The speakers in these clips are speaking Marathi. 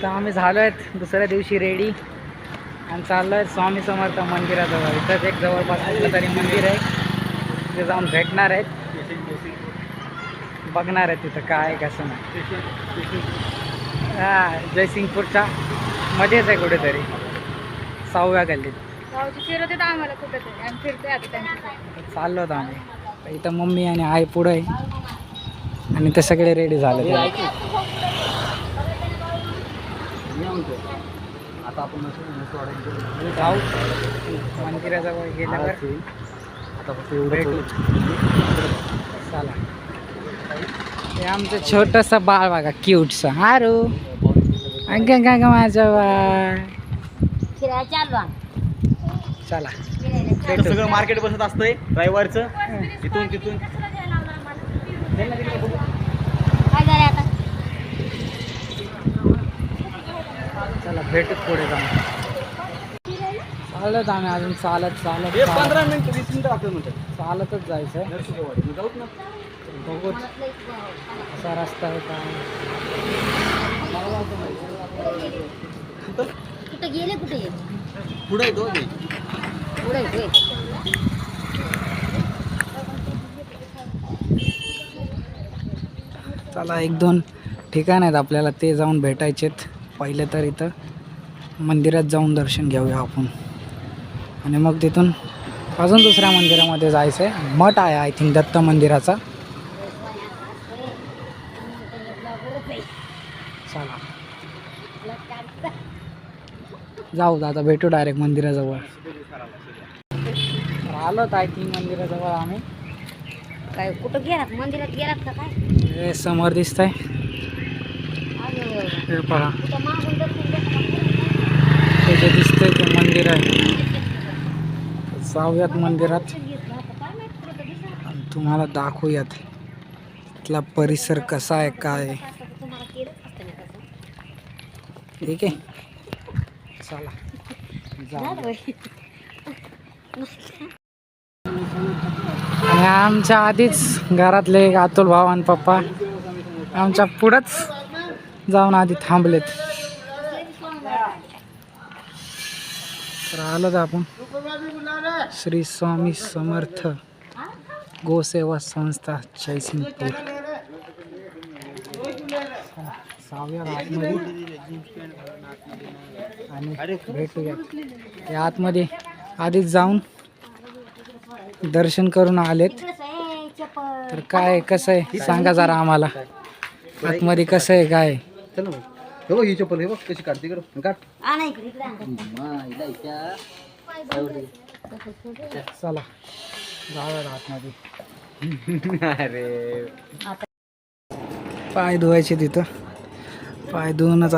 तर आम्ही झालो आहेत दुसऱ्या दिवशी रेडी आणि चाललो आहे स्वामी समर्थ मंदिराजवळ. इथंच एक जवळपास कुठलं तरी मंदिर आहे, तिथे जाऊन भेटणार आहेत, बघणार आहेत तिथं काय आहे कसं नाही. हां, जयसिंगपूरच्या मध्येच आहे कुठेतरी 6व्या गल्लीत. फिरवते आम्हाला कुठेतरी आणि फिरते आता त्यांच्या चाललो होतो आम्ही. इथं मम्मी आणि आई पुढं आहे आणि ते सगळे रेडी झाले. आता आपण जाऊ मंदिराजवळ गेल्यावर आता फक्त एवढं चला. हे आमचं छोटंसं बाळ बघा, क्यूटचं. हारू अगं का ग माझं बाळ. चला सगळं मार्केट बसत असतंय रविवारचं. इथून तिथून चला भेटू पुढे जाऊन. चालत आम्ही अजून चालत 15 मिनिट 20 मिनिटं लागतात म्हणतात. चालतच जायचं आहे. जाऊत ना. बघूच असा रस्ता आहे काय. कुठे गेले कुठे पुढे येतो पुढे चला 1-2 ठिकाण आहेत आपल्याला, ते जाऊन भेटायचेत. पहिले तर इथं मंदिरात जाऊन दर्शन घेऊया आपण आणि मग तिथून अजून दुसऱ्या मंदिरामध्ये जायचं आहे. मठ आहे आय थिंक दत्त मंदिराचा. चला जाऊ आता भेटू डायरेक्ट मंदिराजवळ. आलोत आय थिंक मंदिराजवळ आम्ही. काय कुठं गेलात मंदिरात गेलात का काय? हे समोर दिसतंय, हे पहा ते जे दिसतंय ते मंदिर आहे. जाऊयात मंदिरात आणि तुम्हाला दाखवूयात इथला परिसर कसा आहे काय आहे. ठीक आहे चला जाऊ. आणि आमच्या आधीच घरातले अतुल भाऊ आणि पप्पा आमच्या पुढंच जाऊन आधी थांबलेत. तर आलो तर आपण श्री स्वामी समर्थ गोसेवा संस्था जयसिंगपूर. जाऊया आतमध्ये आणि भेटूया. या आतमध्ये आधीच जाऊन दर्शन करून आलेत. तर काय कसं आहे सांगा जरा आम्हाला, आतमध्ये कसं आहे काय. चल ना. हे बघ ही चप्पल, हे बघ कशी काढते कर काढ. चला जाऊया आतमध्ये. अरे पाय धुवायचे तिथं, पाय धुवूनच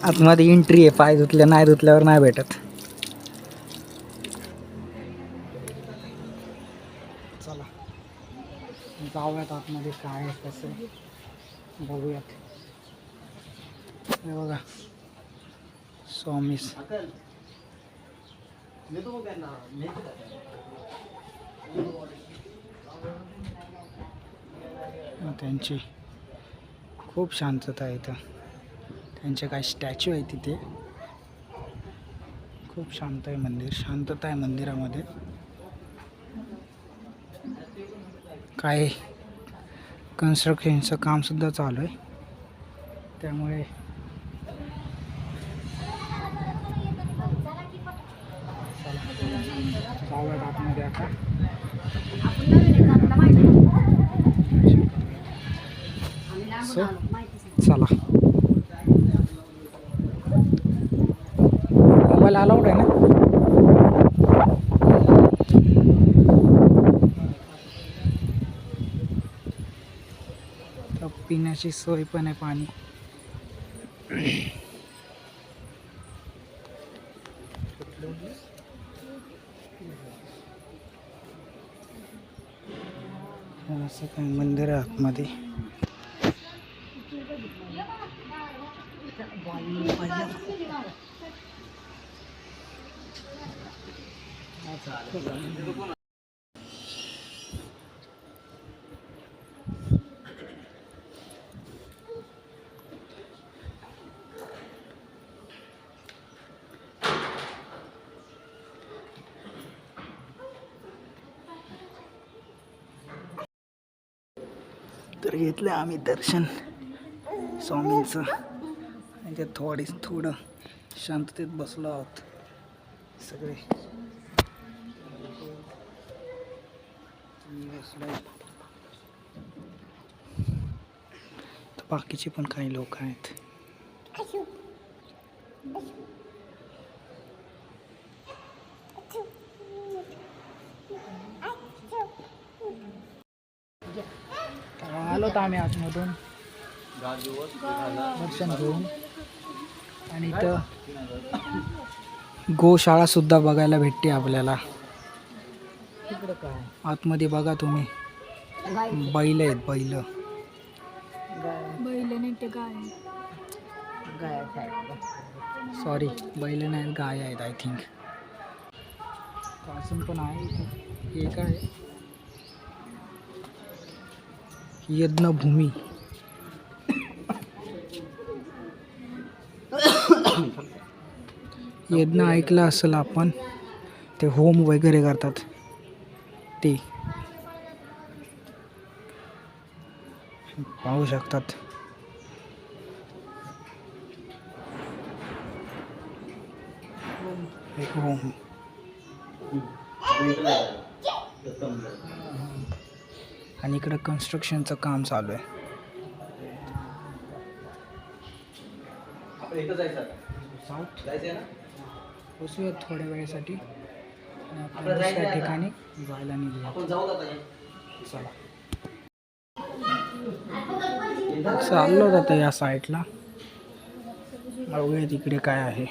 आतमध्ये एंट्री आहे. पाय धुतल्या नाही धुतल्यावर नाही भेटत. चला जाऊयात आतमध्ये काय आहे कसं आहे बघूयात. हे बघा स्वामी त्यांची खूप शांतता आहे इथं. त्यांचे काही स्टॅच्यू आहे तिथे. खूप शांत आहे मंदिर, शांतता आहे मंदिरामध्ये. काय कन्स्ट्रक्शनचं कामसुद्धा चालू आहे त्यामुळे जाऊयात आतमध्ये आता. सो चला. मोबाईल अलाउड आहे ना? तर पिण्याची सोय पण आहे, पाणी. असं काय मंदिर आहे आतमध्ये. तर घेतलं आम्ही दर्शन स्वामींचं आणि ते थोडं शांततेत बसलो आहोत सगळे. मी बसलोय. तर बाकीचे पण काही लोक आहेत. तर आलो तर आम्ही आतमधून दर्शन घेऊन आणि इथं गोशाळा सुद्धा बघायला भेटते आपल्याला. आतमध्ये बघा तुम्ही बैल आहेत बैल. बैल नाही ते गाय. सॉरी बैल नाही गाय आहेत आय थिंक. अजून पण आहे इथं. हे काय यज्ञभूमी. यज्ञ ऐकलं असेल आपण, ते होम वगैरे करतात ते पाहू शकतात. एक होम आणि इकडं कन्स्ट्रक्शनचं काम चालू आहे. साऊथ बसूयात थोड्या वेळेसाठी आणि आपण दुसऱ्या ठिकाणी जायला निघूया. चला चाललो जातं या साईडला. बघूया तिकडे काय आहे.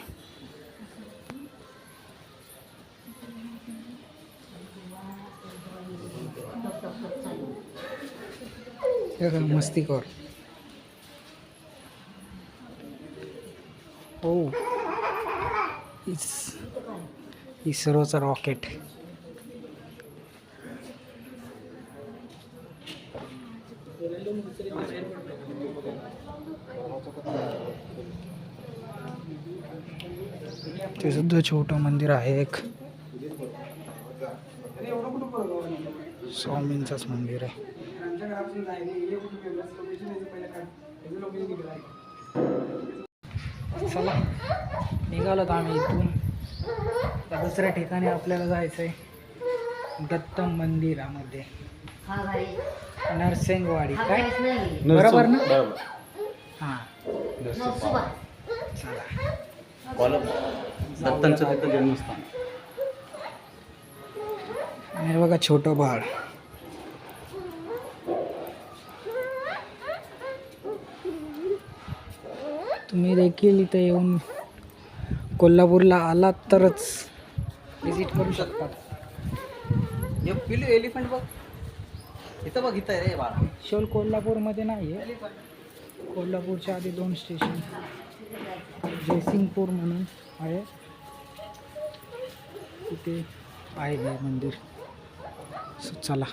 मस्ती कर. हो इस्रोचं रॉकेट. ते सुद्धा छोटं मंदिर आहे एक. स्वामींचंच मंदिर आहे. चला निघालो तर आम्ही इथून. त्या दुसऱ्या ठिकाणी आपल्याला जायचं आहे दत्त मंदिरामध्ये. नरसिंगवाडी काय बरोबर ना? हां चला. दत्तांचं तिथं जन्मस्थान. आणि बघा छोटं बाळ. तुम्ही देखील इथं येऊन कोल्हापूरला आलात तरच विजिट करू शकतात. हे पिलू एलिफंट बघ इथं बघ. इथं रे बाळा. ॲक्च्युअल कोल्हापूरमध्ये नाही आहे. कोल्हापूरच्या आधी 2 स्टेशन जयसिंगपूर म्हणून आहे, तिथे आहे हे मंदिर. चला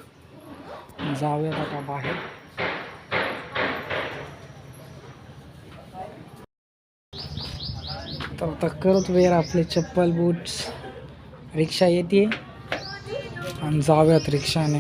जाऊयात आता बाहेर. तर आता करत वेळ आपले चप्पल बूट्स. रिक्षा येते आणि जाऊयात रिक्षाने.